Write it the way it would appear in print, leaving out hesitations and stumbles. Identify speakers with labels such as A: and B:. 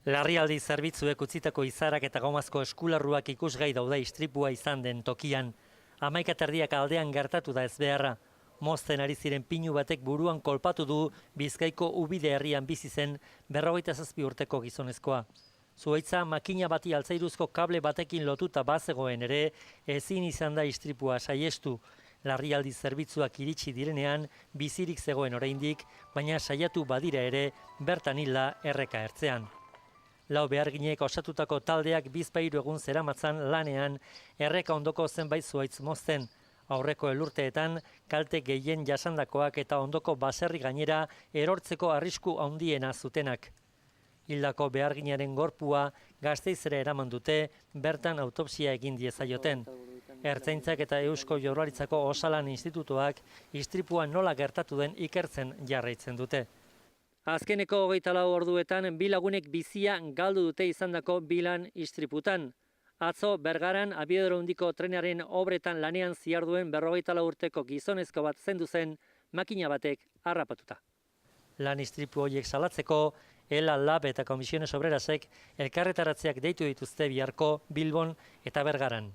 A: Larrialdi zerbitzuek utzitako izarak eta gomazko eskularruak ikusgai daude istripua izan den tokian. 11:00 aldean gertatu da ezbeharra. Mozten ari ziren pinu batek buruan kolpatu du Bizkaiko Ubide herrian bizi zen 57 urteko gizonezkoa. Zuhaitza makina bati altzairuzko kable batekin lotuta bazegoen ere, ezin izan da istripua saihestu. Larrialdi zerbitzuak iritsi direnean bizirik zegoen oraindik, baina saiatu badira ere bertan hila erreka ertzean. Lau beharginek osatutako taldeak bizpahiru egun zeramatzan lanean erreka ondoko zenbait zuhaitz mozten. Aurreko elurteetan kalte gehien jasandakoak eta ondoko baserri gainera erortzeko arrisku handiena zutenak. Hildako beharginaren gorpua Gasteizera eraman dute, bertan autopsia egin diezaioten. Ertzaintzak eta Eusko Jaurlaritzako Osalan Institutuak istripua nola gertatu den ikertzen jarraitzen dute. Azkeneko 24 orduetan bi lagunek bizia galdu dute izandako bilan istriputan. Atzo Bergaran abiadura handiko trenaren obretan lanean ziharduen 44 urteko gizonezko bat zendu zen makina batek harrapatuta. Lan istripu horiek salatzeko, ELA, LAB eta Komisiones Obrerasek elkarretaratzeak deitu dituzte biharko Bilbon eta Bergaran.